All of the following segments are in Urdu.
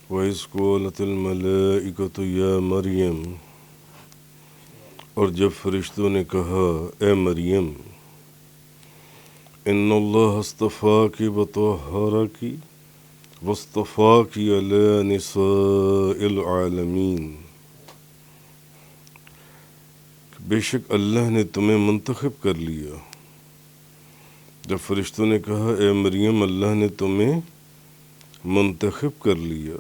وَإِذْ قَالَتِ الْمَلَائِكَةُ يَا مریم، اور جب فرشتوں نے کہا اے مریم، ان اللہ اصطفاکی وطہرکی واصطفاکی علی نساء العالمین، بے شک اللہ نے تمہیں منتخب کر لیا۔ جب فرشتوں نے کہا اے مریم، اللہ نے تمہیں منتخب کر لیا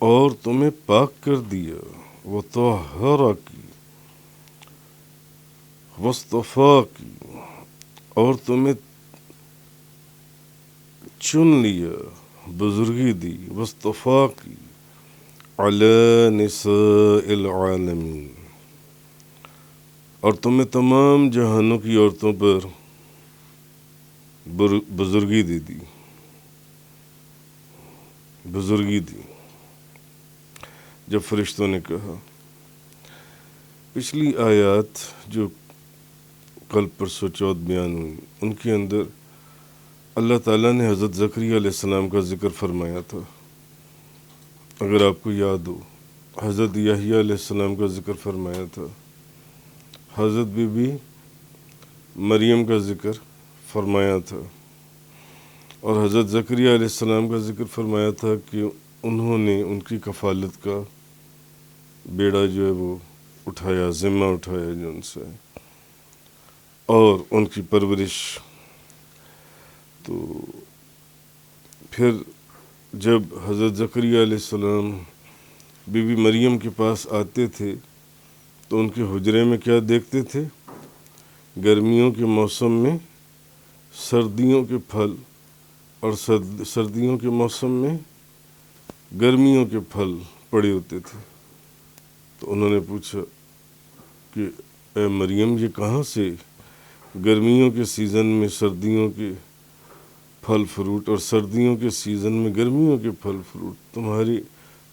اور تمہیں پاک کر دیا، وطہرکی واصطفاکی، اور تمہیں چن لیا، بزرگی دی، واصطفاکی علی نساء العالمین، اور تمہیں تمام جہانوں کی عورتوں پر بزرگی دے دی، بزرگی دی۔ جب فرشتوں نے کہا، پچھلی آیات جو کل پرسوں چوتھ بیان ہوئی، ان کے اندر اللہ تعالیٰ نے حضرت زکریا علیہ السلام کا ذکر فرمایا تھا۔ اگر آپ کو یاد ہو، حضرت یحییٰ علیہ السلام کا ذکر فرمایا تھا، حضرت بی بی مریم کا ذکر فرمایا تھا، اور حضرت زکریا علیہ السلام کا ذکر فرمایا تھا کہ انہوں نے ان کی کفالت کا بیڑا جو ہے وہ اٹھایا، ذمہ اٹھایا جو ان سے، اور ان کی پرورش۔ تو پھر جب حضرت زکریا علیہ السلام بی بی مریم کے پاس آتے تھے تو ان کے حجرے میں کیا دیکھتے تھے؟ گرمیوں کے موسم میں سردیوں کے پھل، اور سردیوں کے موسم میں گرمیوں کے پھل پڑے ہوتے تھے۔ تو انہوں نے پوچھا کہ اے مریم، یہ کہاں سے گرمیوں کے سیزن میں سردیوں کے پھل فروٹ اور سردیوں کے سیزن میں گرمیوں کے پھل فروٹ تمہاری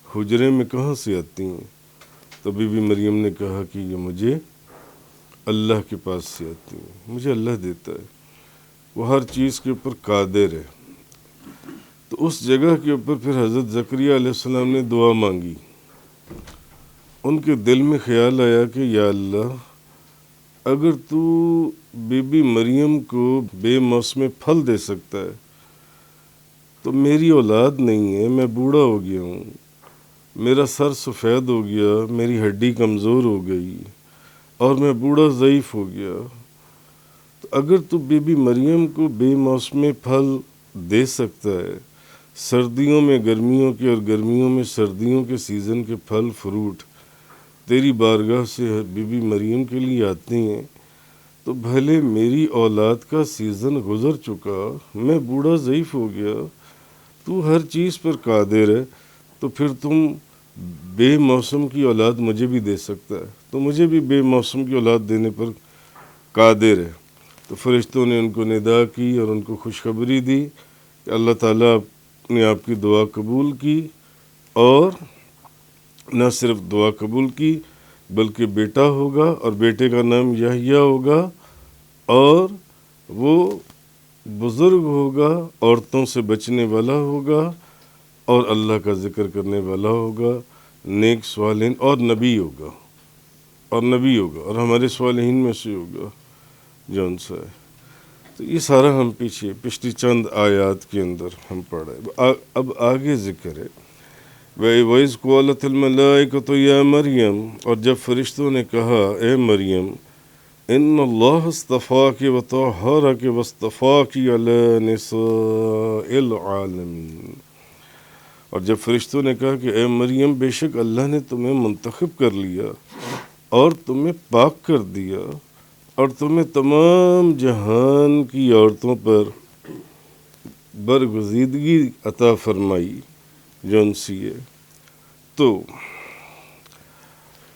حجرے میں کہاں سے آتی ہیں؟ تو بی بی مریم نے کہا کہ یہ مجھے اللہ کے پاس سے آتی ہیں، مجھے اللہ دیتا ہے، وہ ہر چیز کے اوپر قادر ہے۔ تو اس جگہ کے اوپر پھر حضرت زکریا علیہ السلام نے دعا مانگی۔ ان کے دل میں خیال آیا کہ یا اللہ، اگر تو بی بی مریم کو بے موسم پھل دے سکتا ہے تو میری اولاد نہیں ہے، میں بوڑھا ہو گیا ہوں، میرا سر سفید ہو گیا، میری ہڈی کمزور ہو گئی اور میں بوڑھا ضعیف ہو گیا، تو اگر تو بی بی مریم کو بے موسم پھل دے سکتا ہے، سردیوں میں گرمیوں کے اور گرمیوں میں سردیوں کے سیزن کے پھل فروٹ تیری بارگاہ سے بی بی مریم کے لیے آتے ہیں، تو بھلے میری اولاد کا سیزن گزر چکا، میں بوڑھا ضعیف ہو گیا، تو ہر چیز پر قادر ہے، تو پھر تم بے موسم کی اولاد مجھے بھی دے سکتا ہے، تو مجھے بھی بے موسم کی اولاد دینے پر قادر ہے۔ تو فرشتوں نے ان کو ندا کی اور ان کو خوشخبری دی کہ اللہ تعالیٰ نے آپ کی دعا قبول کی، اور نہ صرف دعا قبول کی بلکہ بیٹا ہوگا، اور بیٹے کا نام یحییٰ ہوگا، اور وہ بزرگ ہوگا، عورتوں سے بچنے والا ہوگا، اور اللہ کا ذکر کرنے والا ہوگا، نیک صالحین، اور نبی ہوگا، اور ہمارے صالحین میں سے ہوگا جو ان سے ہے۔ تو یہ سارا ہم پچھلی چند آیات کے اندر ہم پڑھ رہے۔ اب آگے ذکر ہے وَإِذْ قَالَتِ الْمَلَائِكَةُ يَا مریم، اور جب فرشتوں نے کہا اے مریم، ان اللہ اصطفاکی وطہرکی واصطفاکی علی نساء العالمین، اور جب فرشتوں نے کہا کہ اے مریم، بے شک اللہ نے تمہیں منتخب کر لیا اور تمہیں پاک کر دیا اور تمہیں تمام جہان کی عورتوں پر برگزیدگی عطا فرمائی جو ان سی ہے۔ تو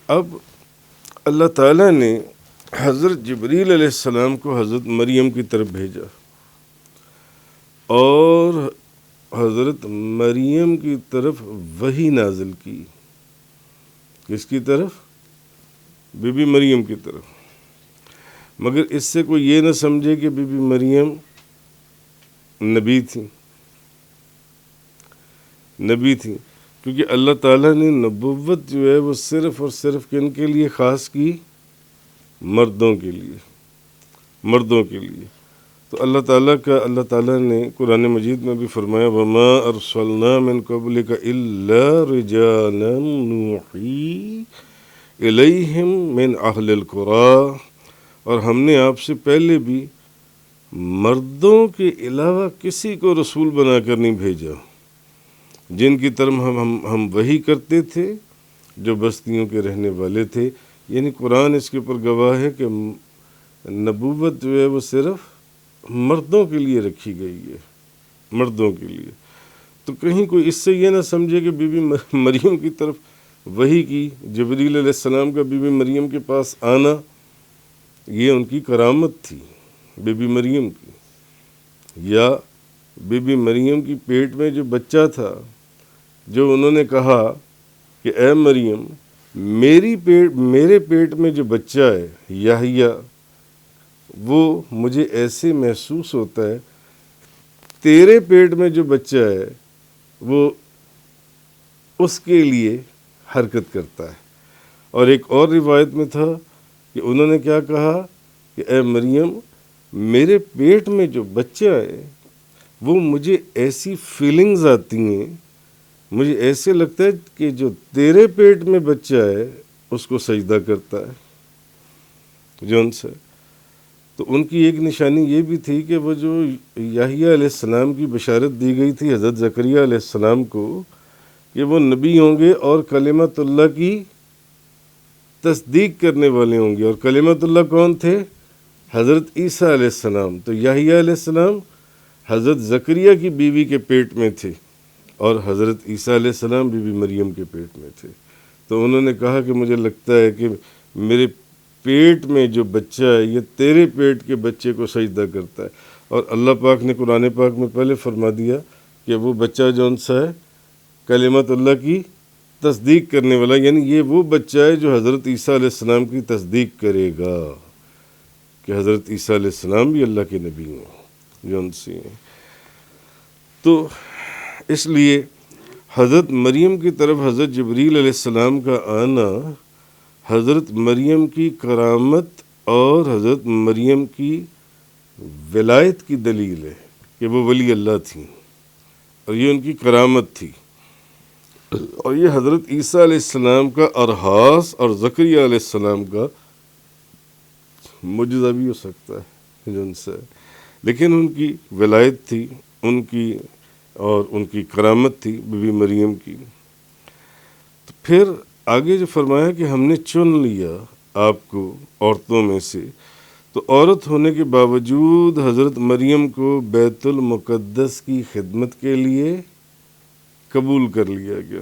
اب اللہ تعالیٰ نے حضرت جبریل علیہ السلام کو حضرت مریم کی طرف بھیجا، اور حضرت مریم کی طرف وحی نازل کی۔ کس کی طرف؟ بی بی مریم کی طرف۔ مگر اس سے کوئی یہ نہ سمجھے کہ بی بی مریم نبی تھی، نبی تھیں، کیونکہ اللہ تعالیٰ نے نبوت جو ہے وہ صرف اور صرف کن کے لیے خاص کی؟ مردوں کے لیے، مردوں کے لیے۔ تو اللہ تعالیٰ نے قرآن مجید میں بھی فرمایا وَمَا أَرْسَلْنَا مِن قَبْلِكَ إِلَّا رِجَالًا نُوحِي إِلَيْهِمْ مِنْ أَهْلِ الْقُرَىٰ، اور ہم نے آپ سے پہلے بھی مردوں کے علاوہ کسی کو رسول بنا کر نہیں بھیجا جن کی طرف ہم وحی کرتے تھے جو بستیوں کے رہنے والے تھے۔ یعنی قرآن اس کے اوپر گواہ ہے کہ نبوت جو ہے وہ صرف مردوں کے لیے رکھی گئی ہے، مردوں کے لیے۔ تو کہیں کوئی اس سے یہ نہ سمجھے کہ بی بی مریم کی طرف وحی کی، جبریل علیہ السلام کا بی بی مریم کے پاس آنا یہ ان کی کرامت تھی بی بی مریم کی، یا بی بی مریم کی پیٹ میں جو بچہ تھا، جو انہوں نے کہا کہ اے مریم میرے پیٹ میں جو بچہ ہے یحییٰ، وہ مجھے ایسے محسوس ہوتا ہے، تیرے پیٹ میں جو بچہ ہے وہ اس کے لیے حرکت کرتا ہے۔ اور ایک اور روایت میں تھا کہ انہوں نے کیا کہا کہ اے مریم میرے پیٹ میں جو بچہ ہے وہ مجھے ایسی فیلنگز آتی ہیں، مجھے ایسے لگتا ہے کہ جو تیرے پیٹ میں بچہ ہے اس کو سجدہ کرتا ہے جون سے۔ تو ان کی ایک نشانی یہ بھی تھی کہ وہ جو یحییٰ علیہ السلام کی بشارت دی گئی تھی حضرت زکریا علیہ السلام کو کہ وہ نبی ہوں گے اور کلمت اللہ کی تصدیق کرنے والے ہوں گے، اور کلمت اللہ کون تھے؟ حضرت عیسیٰ علیہ السلام۔ تو یحییٰ علیہ السلام حضرت زکریا کی بیوی کے پیٹ میں تھے اور حضرت عیسیٰ علیہ السلام بی بی مریم کے پیٹ میں تھے۔ تو انہوں نے کہا کہ مجھے لگتا ہے کہ میرے پیٹ میں جو بچہ ہے یہ تیرے پیٹ کے بچے کو سجدہ کرتا ہے، اور اللہ پاک نے قرآن پاک میں پہلے فرما دیا کہ وہ بچہ جون سا ہے کلمت اللہ کی تصدیق کرنے والا، یعنی یہ وہ بچہ ہے جو حضرت عیسیٰ علیہ السلام کی تصدیق کرے گا کہ حضرت عیسیٰ علیہ السلام بھی اللہ کے نبی ہیں جون سی ہیں۔ تو اس لیے حضرت مریم کی طرف حضرت جبریل علیہ السلام کا آنا حضرت مریم کی کرامت اور حضرت مریم کی ولایت کی دلیل ہے کہ وہ ولی اللہ تھیں اور یہ ان کی کرامت تھی، اور یہ حضرت عیسیٰ علیہ السلام کا ارحاس اور زکریا علیہ السلام کا معجزہ بھی ہو سکتا ہے جن سے، لیکن ان کی ولایت تھی، ان کی اور ان کی کرامت تھی بی بی مریم کی۔ تو پھر آگے جو فرمایا کہ ہم نے چن لیا آپ کو عورتوں میں سے، تو عورت ہونے کے باوجود حضرت مریم کو بیت المقدس کی خدمت کے لیے قبول کر لیا گیا۔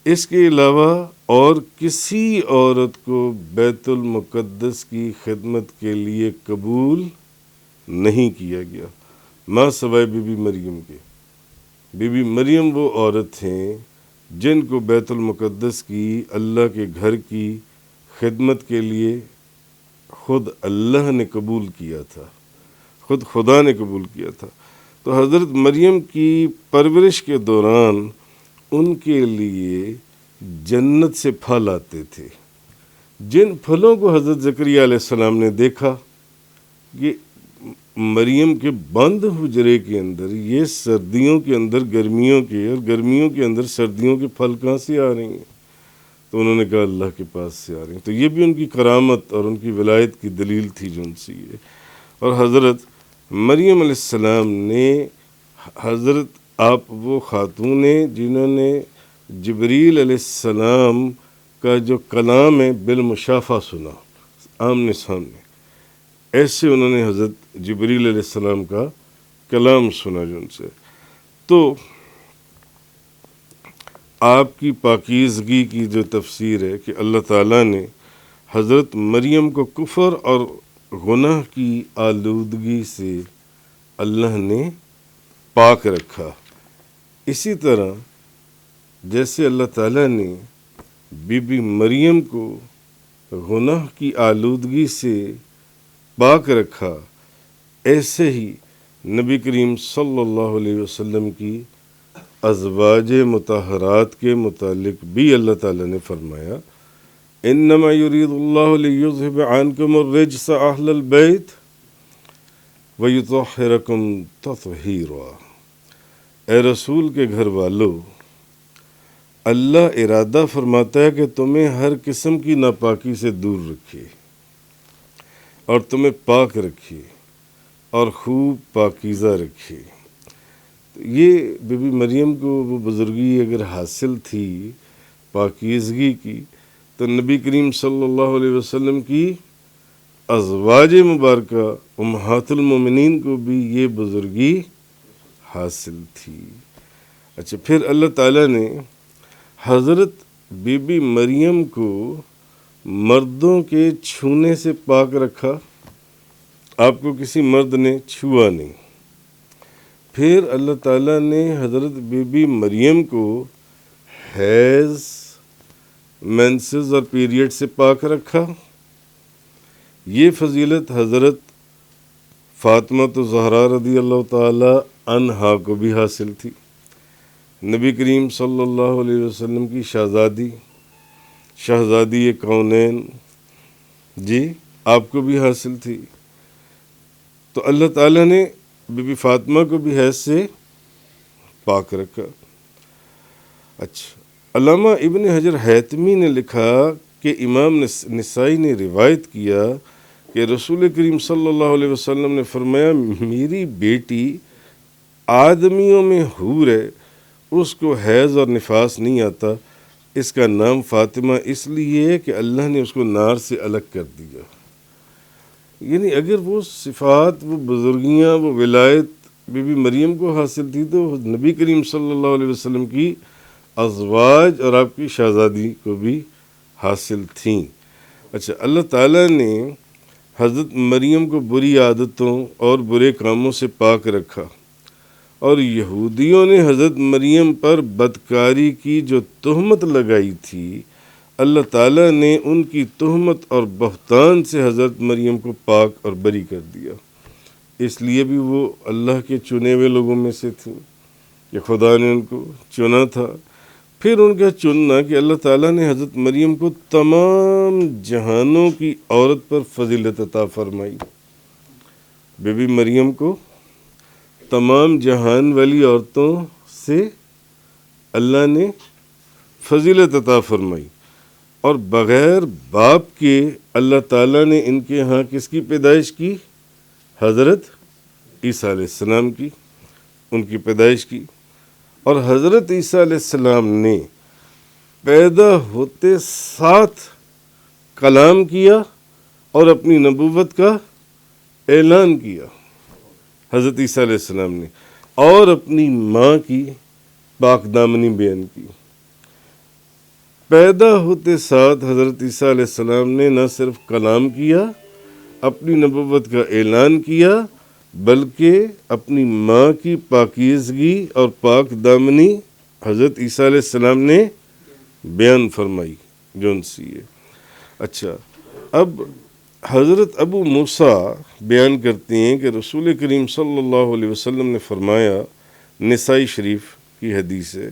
اس کے علاوہ اور کسی عورت کو بیت المقدس کی خدمت کے لیے قبول نہیں کیا گیا ماں سوائے بی بی مریم کے۔ بی بی مریم وہ عورت ہیں جن کو بیت المقدس کی اللہ کے گھر کی خدمت کے لیے خود اللہ نے قبول کیا تھا، خود خدا نے قبول کیا تھا۔ تو حضرت مریم کی پرورش کے دوران ان کے لیے جنت سے پھل آتے تھے، جن پھلوں کو حضرت زکریا علیہ السلام نے دیکھا کہ مریم کے بند حجرے کے اندر یہ سردیوں کے اندر گرمیوں کے اور گرمیوں کے اندر سردیوں کے پھل کہاں سے آ رہی ہیں؟ تو انہوں نے کہا اللہ کے پاس سے آ رہی ہیں۔ تو یہ بھی ان کی کرامت اور ان کی ولایت کی دلیل تھی جو ان سے یہ۔ اور حضرت مریم علیہ السلام نے حضرت آپ وہ خاتون ہیں جنہوں نے جبریل علیہ السلام کا جو کلام ہے بالمشافہ سنا، آمنے سامنے، ایسے انہوں نے حضرت جبریل علیہ السلام کا کلام سنا جو ان سے۔ تو آپ کی پاکیزگی کی جو تفسیر ہے کہ اللہ تعالیٰ نے حضرت مریم کو کفر اور گناہ کی آلودگی سے اللہ نے پاک رکھا، اسی طرح جیسے اللہ تعالیٰ نے بی بی مریم کو گناہ کی آلودگی سے پاک رکھا، ایسے ہی نبی کریم صلی اللہ علیہ وسلم کی ازواج مطہرات کے متعلق بھی اللہ تعالیٰ نے فرمایا انما یرید اللہ لیذہب عنکم الرجس اہل البیت ویطہرکم تطہیرا۔ اے رسول کے گھر والو، اللہ ارادہ فرماتا ہے کہ تمہیں ہر قسم کی ناپاکی سے دور رکھے اور تمہیں پاک رکھے اور خوب پاکیزہ رکھے۔ یہ بی بی مریم کو وہ بزرگی اگر حاصل تھی پاکیزگی کی، تو نبی کریم صلی اللہ علیہ وسلم کی ازواج مبارکہ امہات المومنین کو بھی یہ بزرگی حاصل تھی۔ اچھا، پھر اللہ تعالیٰ نے حضرت بی بی مریم کو مردوں کے چھونے سے پاک رکھا، آپ کو کسی مرد نے چھوا نہیں۔ پھر اللہ تعالیٰ نے حضرت بی بی مریم کو حیض، مینسز اور پیریڈ سے پاک رکھا۔ یہ فضیلت حضرت فاطمہ الزہرا رضی اللہ تعالی عنہا کو بھی حاصل تھی، نبی کریم صلی اللہ علیہ وسلم کی شہزادی کونین، جی آپ کو بھی حاصل تھی۔ تو اللہ تعالیٰ نے بی بی فاطمہ کو بھی حیض سے پاک رکھا۔ اچھا، علامہ ابن حجر حیتمی نے لکھا کہ امام نسائی نے روایت کیا کہ رسول کریم صلی اللہ علیہ وسلم نے فرمایا میری بیٹی آدمیوں میں حور ہے، اس کو حیض اور نفاس نہیں آتا، اس کا نام فاطمہ اس لیے ہے کہ اللہ نے اس کو نار سے الگ کر دیا۔ یعنی اگر وہ صفات، وہ بزرگیاں، وہ ولایت بی بی مریم کو حاصل تھی تو نبی کریم صلی اللہ علیہ وسلم کی ازواج اور آپ کی شہزادی کو بھی حاصل تھیں۔ اچھا، اللہ تعالیٰ نے حضرت مریم کو بری عادتوں اور برے کاموں سے پاک رکھا، اور یہودیوں نے حضرت مریم پر بدکاری کی جو تہمت لگائی تھی، اللہ تعالیٰ نے ان کی تہمت اور بہتان سے حضرت مریم کو پاک اور بری کر دیا۔ اس لیے بھی وہ اللہ کے چنے ہوئے لوگوں میں سے تھیں کہ خدا نے ان کو چنا تھا۔ پھر ان کا چننا کہ اللہ تعالیٰ نے حضرت مریم کو تمام جہانوں کی عورت پر فضیلت عطا فرمائی۔ بی بی مریم کو تمام جہان والی عورتوں سے اللہ نے فضیلت عطا فرمائی، اور بغیر باپ کے اللہ تعالیٰ نے ان کے ہاں کس کی پیدائش کی؟ حضرت عیسیٰ علیہ السلام کی، ان کی پیدائش کی۔ اور حضرت عیسیٰ علیہ السلام نے پیدا ہوتے ساتھ کلام کیا اور اپنی نبوت کا اعلان کیا، حضرت عیسیٰ علیہ السلام نے، اور اپنی ماں کی پاک دامنی بیان کی۔ پیدا ہوتے ساتھ حضرت عیسیٰ علیہ السلام نے نہ صرف کلام کیا، اپنی نبوت کا اعلان کیا، بلکہ اپنی ماں کی پاکیزگی اور پاک دامنی حضرت عیسیٰ علیہ السلام نے بیان فرمائی جو ان سے ہے۔ اچھا، اب حضرت ابو موسیٰ بیان کرتے ہیں کہ رسول کریم صلی اللہ علیہ وسلم نے فرمایا، نسائی شریف کی حدیث ہے،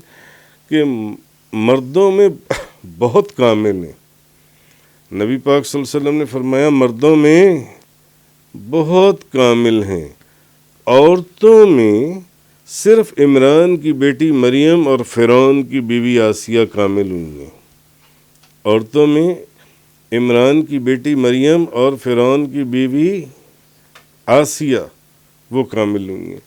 کہ مردوں میں بہت کامل ہیں۔ نبی پاک صلی اللہ علیہ وسلم نے فرمایا مردوں میں بہت کامل ہیں، عورتوں میں صرف عمران کی بیٹی مریم اور فرعون کی بیوی آسیہ کامل ہوئی ہیں۔ عورتوں میں عمران کی بیٹی مریم اور فرعون کی بیوی آسیہ وہ کامل ہوئی ہیں۔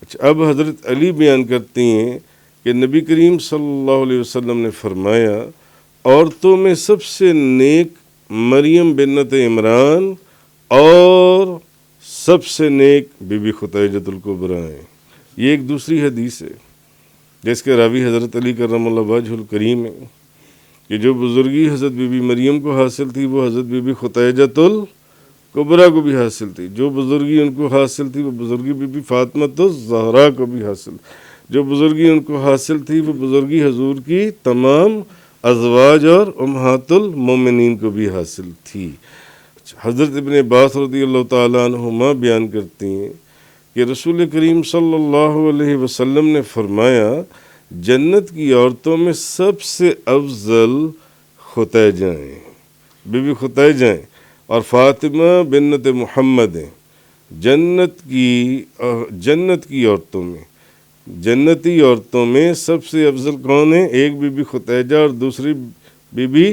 اچھا، اب حضرت علی بیان کرتے ہیں کہ نبی کریم صلی اللہ علیہ وسلم نے فرمایا عورتوں میں سب سے نیک مریم بنت عمران اور سب سے نیک بی بی خدیجۃ الکبریٰ ہیں۔ یہ ایک دوسری حدیث ہے جس کے راوی حضرت علی کرم اللہ وجہ الکریم ہے، کہ جو بزرگی حضرت بی بی مریم کو حاصل تھی وہ حضرت بی بی خدیجۃ الکبریٰ کو بھی حاصل تھی، جو بزرگی ان کو حاصل تھی وہ بزرگی بی بی فاطمہ الزہرا کو بھی حاصل، جو بزرگی ان کو حاصل تھی وہ بزرگی حضور کی تمام ازواج اور امہات المومنین کو بھی حاصل تھی۔ حضرت ابن عباس رضی اللہ تعالیٰ عنہما بیان کرتے ہیں کہ رسول کریم صلی اللہ علیہ وسلم نے فرمایا جنت کی عورتوں میں سب سے افضل خدیجہ ہیں، بی بی خدیجہ ہیں، اور فاطمہ بنت محمد ہیں۔ جنت کی عورتوں میں، جنتی عورتوں میں سب سے افضل کون ہیں؟ ایک بی بی خدیجہ اور دوسری بی بی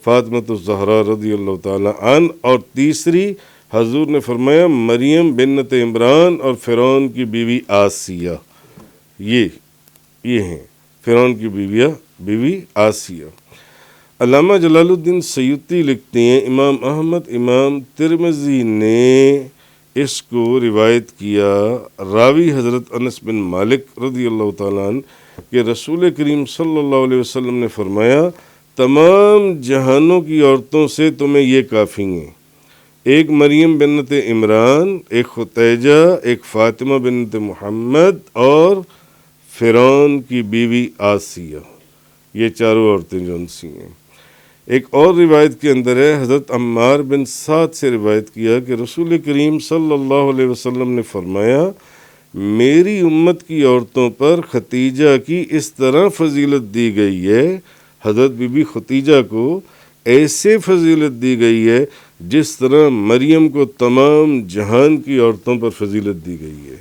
فاطمۃ الزہرا رضی اللہ تعالی عنہ، اور تیسری حضور نے فرمایا مریم بنت عمران اور فرعون کی بیوی آسیہ۔ یہ ہیں فرعون کی بیوی آسیہ۔ علامہ جلال الدین سیوطی لکھتے ہیں امام احمد، امام ترمذی نے اس کو روایت کیا، راوی حضرت انس بن مالک رضی اللہ تعالیٰ عنہ کہ رسول کریم صلی اللہ علیہ وسلم نے فرمایا تمام جہانوں کی عورتوں سے تمہیں یہ کافی ہیں، ایک مریم بنت عمران، ایک خدیجہ، ایک فاطمہ بنت محمد اور فرعون کی بیوی آسیہ، یہ چاروں عورتیں جون سی ہیں۔ ایک اور روایت کے اندر ہے، حضرت عمار بن سعد سے روایت کیا کہ رسول کریم صلی اللہ علیہ وسلم نے فرمایا میری امت کی عورتوں پر ختیجہ کی اس طرح فضیلت دی گئی ہے، حضرت بی بی ختیجہ کو ایسے فضیلت دی گئی ہے جس طرح مریم کو تمام جہان کی عورتوں پر فضیلت دی گئی ہے۔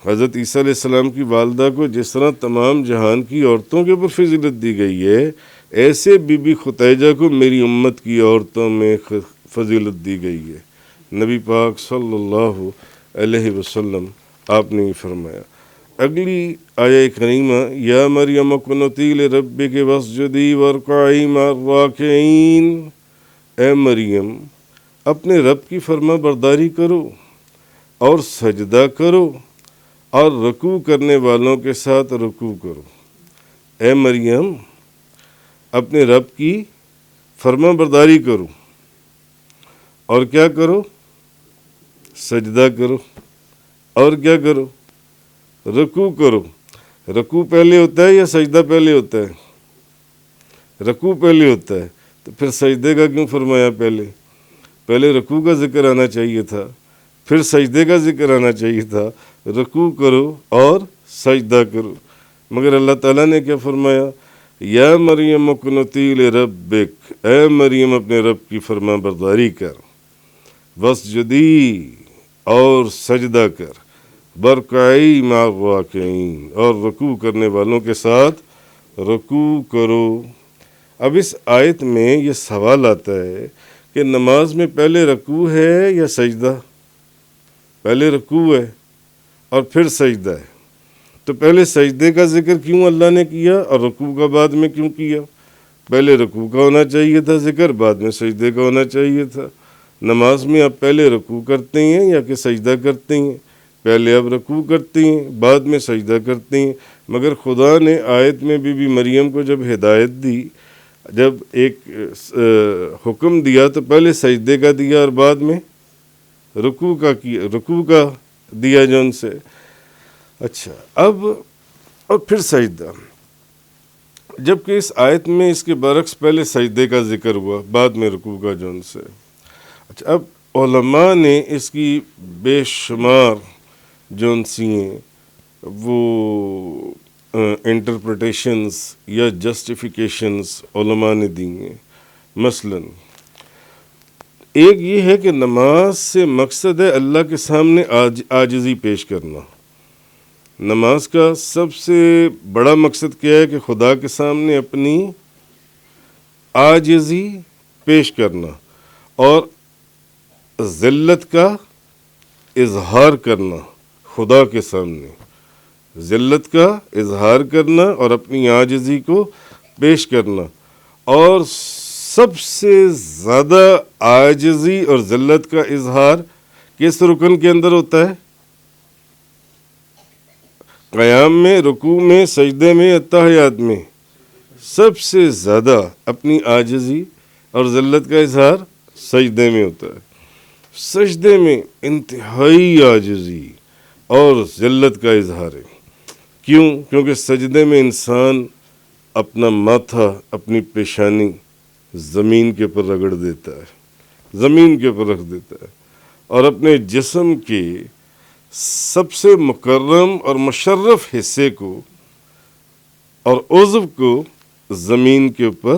حضرت عیسیٰ علیہ السلام کی والدہ کو جس طرح تمام جہان کی عورتوں کے اوپر فضیلت دی گئی ہے، ایسے بی بی ختیجہ کو میری امت کی عورتوں میں فضیلت دی گئی ہے۔ نبی پاک صلی اللہ علیہ وسلم آپ نے یہ فرمایا۔ اگلی آیہ کریمہ یا مریم اقنتی لربک واسجدی وارکعی مع الراکعین، اے مریم اپنے رب کی فرما برداری کرو اور سجدہ کرو اور رکوع کرنے والوں کے ساتھ رکوع کرو۔ اے مریم اپنے رب کی فرما برداری کرو اور کیا کرو؟ سجدہ کرو اور کیا کرو؟ رکوع کرو۔ رکوع پہلے ہوتا ہے یا سجدہ پہلے ہوتا ہے؟ رکوع پہلے ہوتا ہے، تو پھر سجدے کا کیوں فرمایا پہلے رکوع کا ذکر آنا چاہیے تھا، پھر سجدے کا ذکر آنا چاہیے تھا۔ رکوع کرو اور سجدہ کرو، مگر اللہ تعالیٰ نے کیا فرمایا؟ یا مریم اقنتی لربک، اے مریم اپنے رب کی فرما برداری کر، واسجدی اور سجدہ کر، برکعی مع الراکعین اور رکوع کرنے والوں کے ساتھ رکوع کرو۔ اب اس آیت میں یہ سوال آتا ہے کہ نماز میں پہلے رکوع ہے یا سجدہ؟ پہلے رکوع ہے اور پھر سجدہ ہے، تو پہلے سجدے کا ذکر کیوں اللہ نے کیا اور رکوع کا بعد میں کیوں کیا؟ پہلے رکوع کا ہونا چاہیے تھا ذکر، بعد میں سجدے کا ہونا چاہیے تھا۔ نماز میں آپ پہلے رکوع کرتے ہیں یا کہ سجدہ کرتے ہیں؟ پہلے آپ رکوع کرتے ہیں بعد میں سجدہ کرتے ہیں، مگر خدا نے آیت میں بی بی مریم کو جب ہدایت دی، جب ایک حکم دیا تو پہلے سجدے کا دیا اور بعد میں رکوع کا دیا جون سے۔ اچھا، اب اور پھر سجدہ، جبکہ اس آیت میں اس کے برعکس پہلے سجدے کا ذکر ہوا بعد میں رکوع کا جون سے۔ اچھا، اب علماء نے اس کی بے شمار جون سی ہیں وہ انٹرپریٹیشنز یا جسٹیفیکیشنز علماء نے دی ہیں۔ مثلا ایک یہ ہے کہ نماز سے مقصد ہے اللہ کے سامنے عاجزی پیش کرنا۔ نماز کا سب سے بڑا مقصد کیا ہے کہ خدا کے سامنے اپنی عاجزی پیش کرنا اور ذلت کا اظہار کرنا، خدا کے سامنے ذلت کا اظہار کرنا اور اپنی عاجزی کو پیش کرنا۔ اور سب سے زیادہ عاجزی اور ذلت کا اظہار کس رکن کے اندر ہوتا ہے؟ قیام میں، رکوع میں، سجدے میں، اتحیات میں۔ سب سے زیادہ اپنی عاجزی اور ذلت کا اظہار سجدے میں ہوتا ہے۔ سجدے میں انتہائی عاجزی اور ذلت کا اظہار ہے۔ کیوں؟ کیونکہ سجدے میں انسان اپنا ماتھا، اپنی پیشانی زمین کے اوپر رگڑ دیتا ہے، زمین کے اوپر رکھ دیتا ہے، اور اپنے جسم کے سب سے مکرم اور مشرف حصے کو اور عضو کو زمین کے اوپر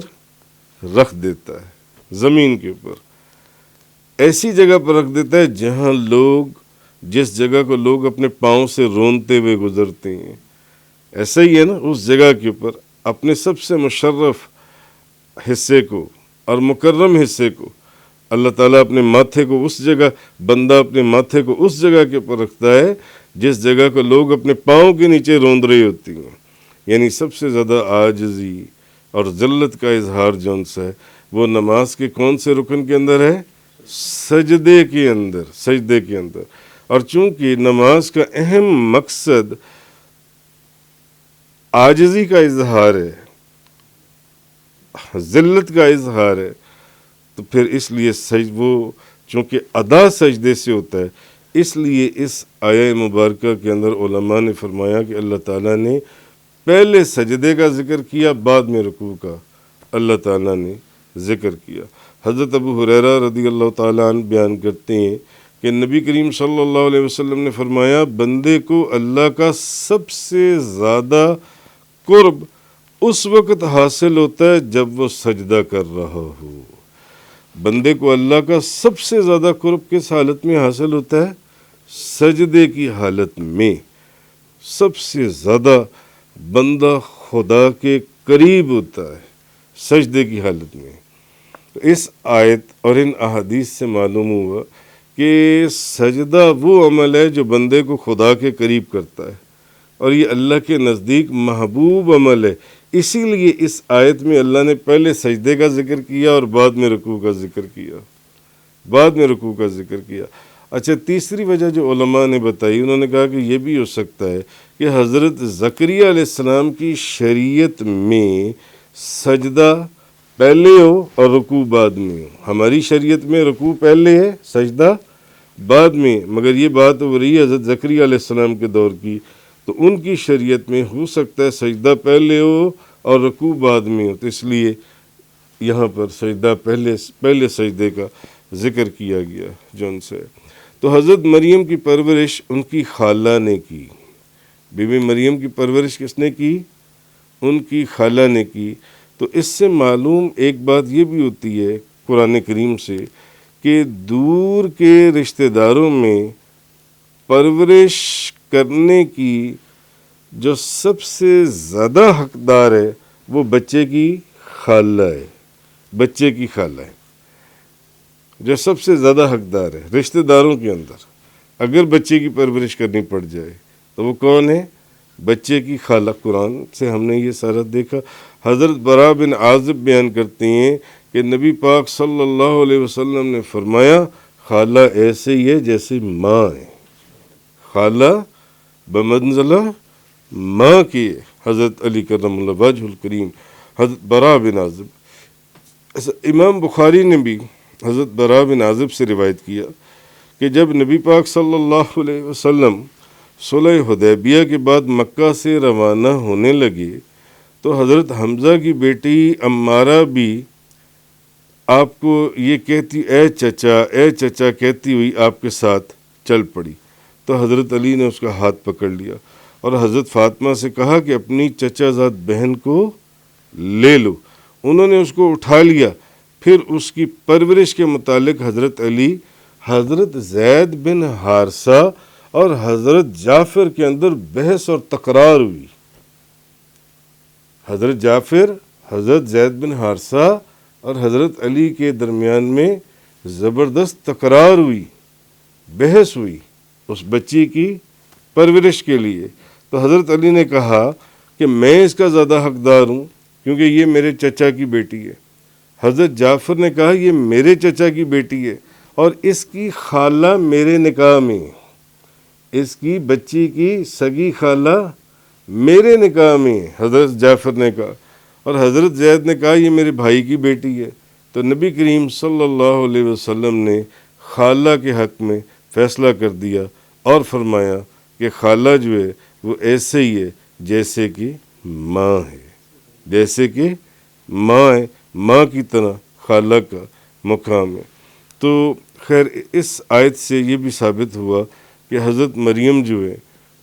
رکھ دیتا ہے، زمین کے اوپر ایسی جگہ پر رکھ دیتا ہے جہاں جس جگہ کو لوگ اپنے پاؤں سے رونتے ہوئے گزرتے ہیں، ایسا ہی ہے نا، اس جگہ کے اوپر اپنے سب سے مشرف حصے کو اور مکرم حصے کو اللہ تعالیٰ اپنے ماتھے کو اس جگہ، بندہ اپنے ماتھے کو اس جگہ کے اوپر رکھتا ہے جس جگہ کو لوگ اپنے پاؤں کے نیچے روند رہی ہوتی ہیں، یعنی سب سے زیادہ عاجزی اور ذلت کا اظہار جون سا ہے وہ نماز کے کون سے رکن کے اندر ہے؟ سجدے کے اندر، سجدے کے اندر۔ اور چونکہ نماز کا اہم مقصد عاجزی کا اظہار ہے، ذلت کا اظہار ہے، تو پھر اس لیے وہ چونکہ ادا سجدے سے ہوتا ہے، اس لیے اس آیہ مبارکہ کے اندر علماء نے فرمایا کہ اللہ تعالیٰ نے پہلے سجدے کا ذکر کیا، بعد میں رکوع کا اللہ تعالیٰ نے ذکر کیا۔ حضرت ابو ہریرہ رضی اللہ تعالیٰ عنہ بیان کرتے ہیں کہ نبی کریم صلی اللہ علیہ وسلم نے فرمایا بندے کو اللہ کا سب سے زیادہ قرب اس وقت حاصل ہوتا ہے جب وہ سجدہ کر رہا ہو۔ بندے کو اللہ کا سب سے زیادہ قرب کس حالت میں حاصل ہوتا ہے؟ سجدے کی حالت میں سب سے زیادہ بندہ خدا کے قریب ہوتا ہے سجدے کی حالت میں۔ اس آیت اور ان احادیث سے معلوم ہوا کہ سجدہ وہ عمل ہے جو بندے کو خدا کے قریب کرتا ہے اور یہ اللہ کے نزدیک محبوب عمل ہے۔ اسی لیے اس آیت میں اللہ نے پہلے سجدے کا ذکر کیا اور بعد میں رکوع کا ذکر کیا، بعد میں رکوع کا ذکر کیا۔ اچھا، تیسری وجہ جو علماء نے بتائی، انہوں نے کہا کہ یہ بھی ہو سکتا ہے کہ حضرت زکریا علیہ السلام کی شریعت میں سجدہ پہلے ہو اور رکوع بعد میں ہو۔ ہماری شریعت میں رکوع پہلے ہے، سجدہ بعد میں، مگر یہ بات ہو رہی ہے حضرت زکریا علیہ السلام کے دور کی، تو ان کی شریعت میں ہو سکتا ہے سجدہ پہلے ہو اور رکوع بعد میں ہو، تو اس لیے یہاں پر سجدہ پہلے سجدے کا ذکر کیا گیا جون سے۔ تو حضرت مریم کی پرورش ان کی خالہ نے کی، بی بی مریم کی پرورش کس نے کی؟ ان کی خالہ نے کی۔ تو اس سے معلوم ایک بات یہ بھی ہوتی ہے قرآن کریم سے کہ دور کے رشتہ داروں میں پرورش کرنے کی جو سب سے زیادہ حقدار ہے وہ بچے کی خالہ ہے، بچے کی خالہ ہے جو سب سے زیادہ حقدار ہے رشتہ داروں کے اندر۔ اگر بچے کی پرورش کرنی پڑ جائے تو وہ کون ہے؟ بچے کی خالہ۔ قرآن سے ہم نے یہ سارا دیکھا۔ حضرت براء بن عازب بیان کرتے ہیں کہ نبی پاک صلی اللہ علیہ وسلم نے فرمایا خالہ ایسے ہی ہے جیسے ماں ہے، خالہ بمنزلہ ماں کی ہے۔ حضرت علی کرم اللہ وجہ الکریم، حضرت براء بن عازب۔ امام بخاری نے بھی حضرت براء بن عازب سے روایت کیا کہ جب نبی پاک صلی اللہ علیہ وسلم صلح حدیبیہ کے بعد مکہ سے روانہ ہونے لگے تو حضرت حمزہ کی بیٹی عمارہ بھی آپ کو یہ کہتی اے چچا کہتی ہوئی آپ کے ساتھ چل پڑی، تو حضرت علی نے اس کا ہاتھ پکڑ لیا اور حضرت فاطمہ سے کہا کہ اپنی چچا زاد بہن کو لے لو۔ انہوں نے اس کو اٹھا لیا۔ پھر اس کی پرورش کے متعلق حضرت علی، حضرت زید بن حارثہ اور حضرت جعفر کے اندر بحث اور تکرار ہوئی۔ حضرت جعفر، حضرت زید بن حارثہ اور حضرت علی کے درمیان میں زبردست تکرار ہوئی، بحث ہوئی اس بچی کی پرورش کے لیے۔ تو حضرت علی نے کہا کہ میں اس کا زیادہ حقدار ہوں کیونکہ یہ میرے چچا کی بیٹی ہے۔ حضرت جعفر نے کہا یہ میرے چچا کی بیٹی ہے اور اس کی خالہ میرے نکاح میں، اس کی بچی کی سگی خالہ میرے نکاح میں، حضرت جعفر نے کہا، اور حضرت زید نے کہا یہ میرے بھائی کی بیٹی ہے۔ تو نبی کریم صلی اللہ علیہ وسلم نے خالہ کے حق میں فیصلہ کر دیا اور فرمایا کہ خالہ جو ہے وہ ایسے ہی ہے جیسے کہ ماں ہے، جیسے کہ ماں ہے، ماں کی طرح خالہ کا مقام ہے۔ تو خیر اس آیت سے یہ بھی ثابت ہوا کہ حضرت مریم جو ہے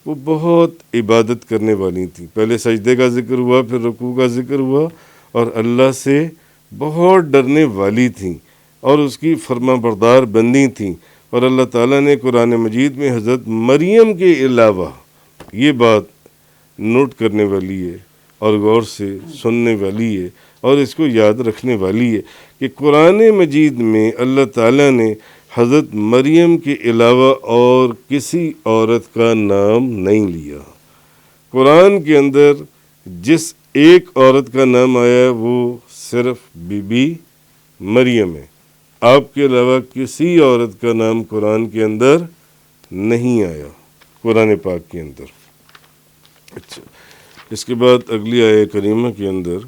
وہ بہت عبادت کرنے والی تھیں. پہلے سجدے کا ذکر ہوا، پھر رکوع کا ذکر ہوا، اور اللہ سے بہت ڈرنے والی تھیں اور اس کی فرما بردار بندی تھیں. اور اللہ تعالیٰ نے قرآن مجید میں حضرت مریم کے علاوہ، یہ بات نوٹ کرنے والی ہے اور غور سے سننے والی ہے اور اس کو یاد رکھنے والی ہے، کہ قرآن مجید میں اللہ تعالیٰ نے حضرت مریم کے علاوہ اور کسی عورت کا نام نہیں لیا. قرآن کے اندر جس ایک عورت کا نام آیا ہے وہ صرف بی بی مریم ہے. آپ کے علاوہ کسی عورت کا نام قرآن کے اندر نہیں آیا، قرآن پاک کے اندر. اچھا، اس کے بعد اگلی آیہ کریمہ کے اندر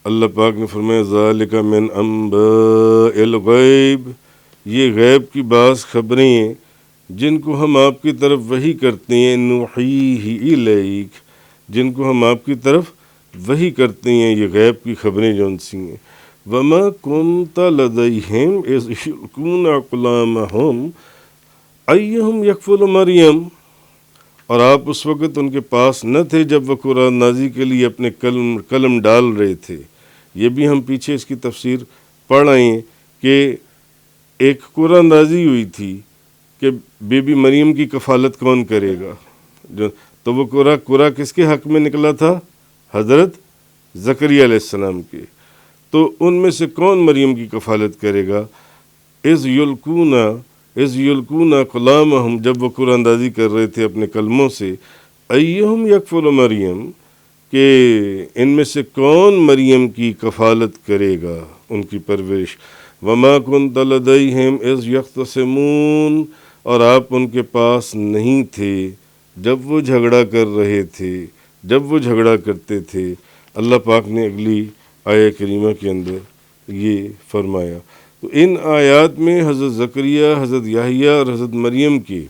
اللہ پاک نے فرمایا ذالک من انباء الغیب، یہ غیب کی بعض خبریں ہیں جن کو ہم آپ کی طرف وحی کرتے ہیں، نوحیہ الیک، جن کو ہم آپ کی طرف وحی کرتے ہیں، یہ غیب کی خبریں جون سی ہیں. وما کنت لدیہم اذ یلقون اقلامہم ایہم یکفل مریم، اور آپ اس وقت ان کے پاس نہ تھے جب وہ قرآن نازی کے لیے اپنے قلم ڈال رہے تھے. یہ بھی ہم پیچھے اس کی تفسیر پڑھ آئے ہیں کہ ایک قرآن نازی ہوئی تھی کہ بی بی مریم کی کفالت کون کرے گا، تو وہ قرآن کس کے حق میں نکلا تھا؟ حضرت زکریا علیہ السلام کے. تو ان میں سے کون مریم کی کفالت کرے گا؟ اذ یلقون اقلامہم، جب وہ قرآن اندازی کر رہے تھے اپنے کلموں سے، ایہم یکفل مریم، کہ ان میں سے کون مریم کی کفالت کرے گا، ان کی پرورش. وما کنت لدیہم اذ یختصمون، اور آپ ان کے پاس نہیں تھے جب وہ جھگڑا کر رہے تھے، جب وہ جھگڑا کرتے تھے. اللہ پاک نے اگلی آیہ کریمہ کے اندر یہ فرمایا. تو ان آیات میں حضرت زکریا، حضرت یحییٰ اور حضرت مریم کی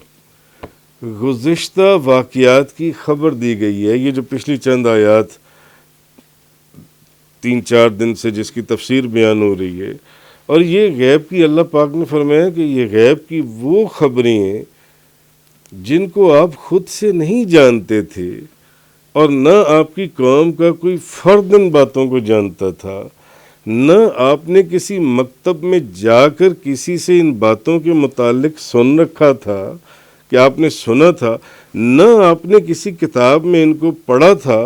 گزشتہ واقعات کی خبر دی گئی ہے. یہ جو پچھلی چند آیات 3-4 دن سے جس کی تفسیر بیان ہو رہی ہے، اور یہ غیب کی اللہ پاک نے فرمایا کہ یہ غیب کی وہ خبریں ہیں جن کو آپ خود سے نہیں جانتے تھے، اور نہ آپ کی قوم کا کوئی فرد ان باتوں کو جانتا تھا، نہ آپ نے کسی مکتب میں جا کر کسی سے ان باتوں کے متعلق سن رکھا تھا کہ آپ نے سنا تھا، نہ آپ نے کسی کتاب میں ان کو پڑھا تھا،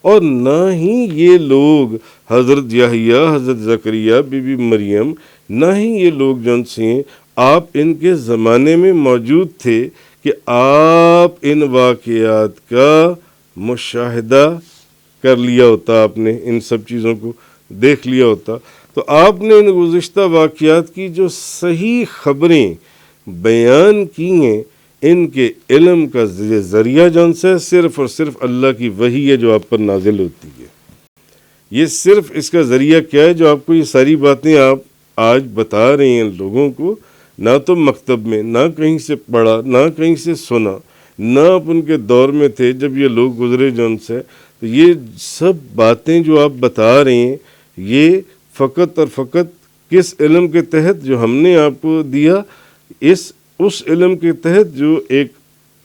اور نہ ہی یہ لوگ حضرت یحییٰ، حضرت زکریا، بی بی مریم، نہ ہی یہ لوگ جن سے آپ ان کے زمانے میں موجود تھے کہ آپ ان واقعات کا مشاہدہ کر لیا ہوتا، آپ نے ان سب چیزوں کو دیکھ لیا ہوتا. تو آپ نے ان گزشتہ واقعات کی جو صحیح خبریں بیان کی ہیں، ان کے علم کا ذریعہ جون سے صرف اور صرف اللہ کی وحی ہے جو آپ پر نازل ہوتی ہے. یہ صرف اس کا ذریعہ کیا ہے جو آپ کو یہ ساری باتیں آپ آج بتا رہے ہیں لوگوں کو، نہ تو مکتب میں، نہ کہیں سے پڑھا، نہ کہیں سے سنا، نہ آپ ان کے دور میں تھے جب یہ لوگ گزرے جون سے. تو یہ سب باتیں جو آپ بتا رہے ہیں، یہ فقط اور فقط کس علم کے تحت جو ہم نے آپ کو دیا، اس علم کے تحت جو ایک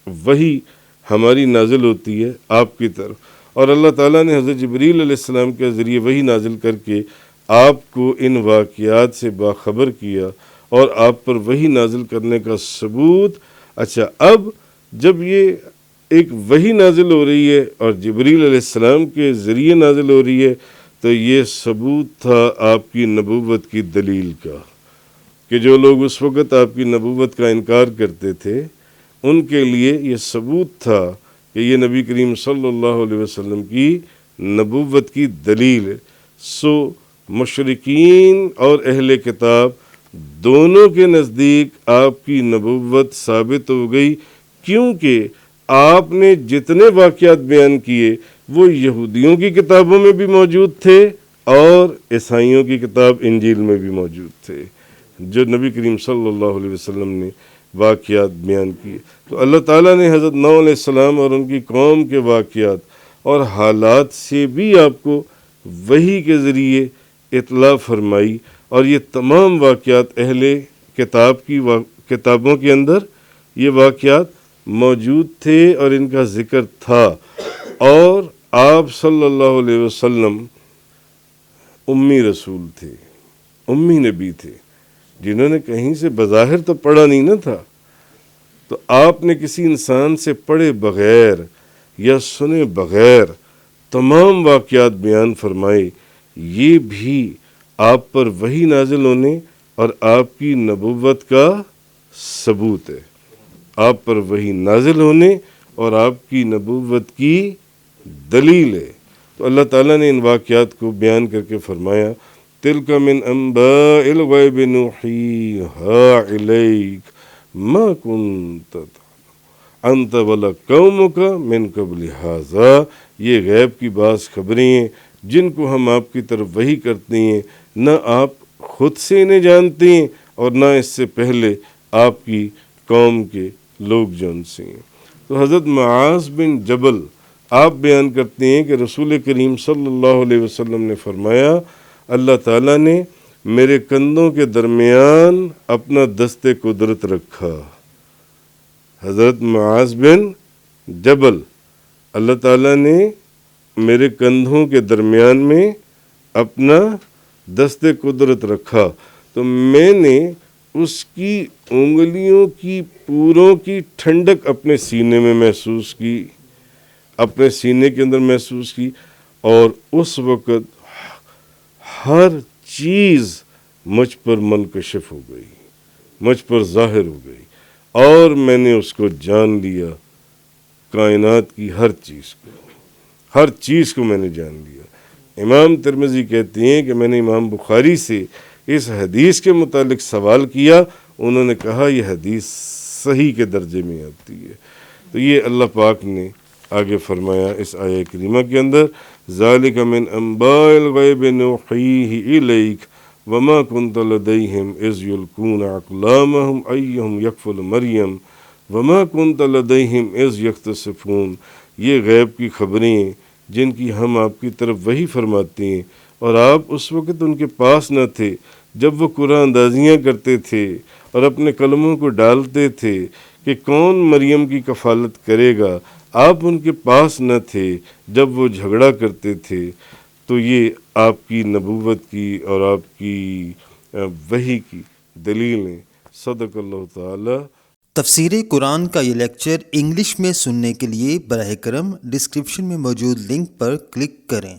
وحی ہماری نازل ہوتی ہے آپ کی طرف. اور اللہ تعالیٰ نے حضرت جبریل علیہ السلام کے ذریعے وحی نازل کر کے آپ کو ان واقعات سے باخبر کیا اور آپ پر وحی نازل کرنے کا ثبوت. اچھا، اب جب یہ ایک وحی نازل ہو رہی ہے اور جبریل علیہ السلام کے ذریعے نازل ہو رہی ہے، تو یہ ثبوت تھا آپ کی نبوت کی دلیل کا، کہ جو لوگ اس وقت آپ کی نبوت کا انکار کرتے تھے ان کے لیے یہ ثبوت تھا کہ یہ نبی کریم صلی اللہ علیہ وسلم کی نبوت کی دلیل ہے. سو مشرکین اور اہل کتاب دونوں کے نزدیک آپ کی نبوت ثابت ہو گئی، کیونکہ آپ نے جتنے واقعات بیان کیے وہ یہودیوں کی کتابوں میں بھی موجود تھے اور عیسائیوں کی کتاب انجیل میں بھی موجود تھے جو نبی کریم صلی اللہ علیہ وسلم نے واقعات بیان کیے. تو اللہ تعالیٰ نے حضرت نوح علیہ السلام اور ان کی قوم کے واقعات اور حالات سے بھی آپ کو وحی کے ذریعے اطلاع فرمائی، اور یہ تمام واقعات اہل کتاب کی کتابوں کے اندر یہ واقعات موجود تھے اور ان کا ذکر تھا، اور آپ صلی اللہ علیہ وسلم امی رسول تھے، امی نبی تھے، جنہوں نے کہیں سے بظاہر تو پڑھا نہیں نہ تھا، تو آپ نے کسی انسان سے پڑھے بغیر یا سنے بغیر تمام واقعات بیان فرمائے، یہ بھی آپ پر وحی نازل ہونے اور آپ کی نبوت کا ثبوت ہے، آپ پر وحی نازل ہونے اور آپ کی نبوت کی دلیل ہے۔ تو اللہ تعالیٰ نے ان واقعات کو بیان کر کے فرمایا تِلْکَ مِنْ أَنْبَاءِ الْغَيْبِ نُوحِيهَا إِلَيْكَ مَا كُنْتَ تَعْلَمُ أَنْتَ وَلَا قَوْمُكَ مِنْ قَبْلِ هَذَا، یہ غیب کی بعض خبریں ہیں جن کو ہم آپ کی طرف وحی کرتے ہیں، نہ آپ خود سے انہیں جانتے ہیں اور نہ اس سے پہلے آپ کی قوم کے لوگ جو ان سے ہیں۔ تو حضرت معاذ بن جبل آپ بیان کرتے ہیں کہ رسول کریم صلی اللہ علیہ وسلم نے فرمایا اللہ تعالیٰ نے میرے کندھوں کے درمیان اپنا دست قدرت رکھا۔ حضرت معاذ بن جبل، اللہ تعالیٰ نے میرے کندھوں کے درمیان میں اپنا دست قدرت رکھا، تو میں نے اس کی انگلیوں کی پوروں کی ٹھنڈک اپنے سینے میں محسوس کی، اپنے سینے کے اندر محسوس کی، اور اس وقت ہر چیز مجھ پر منکشف ہو گئی، مجھ پر ظاہر ہو گئی، اور میں نے اس کو جان لیا، کائنات کی ہر چیز کو میں نے جان لیا۔ امام ترمذی کہتے ہیں کہ میں نے امام بخاری سے اس حدیث کے متعلق سوال کیا، انہوں نے کہا یہ حدیث صحیح کے درجے میں آتی ہے۔ تو یہ اللہ پاک نے آگے فرمایا اس آیہ کریمہ کے اندر ذالک من انباء الغیب نوحیہ الیک وما کنت لدیہم اذ یلقون اقلامہم ایہم یکفل مریم وما کنت لدیہم اذ یختصفون، یہ غیب کی خبریں ہیں جن کی ہم آپ کی طرف وحی فرماتے ہیں، اور آپ اس وقت ان کے پاس نہ تھے جب وہ قرآن اندازیاں کرتے تھے اور اپنے قلموں کو ڈالتے تھے کہ کون مریم کی کفالت کرے گا، آپ ان کے پاس نہ تھے جب وہ جھگڑا کرتے تھے۔ تو یہ آپ کی نبوت کی اور آپ کی وحی کی دلیل ہیں۔ صدق اللہ تعالی۔ تفسیر قرآن کا یہ لیکچر انگلش میں سننے کے لیے براہ کرم ڈسکرپشن میں موجود لنک پر کلک کریں۔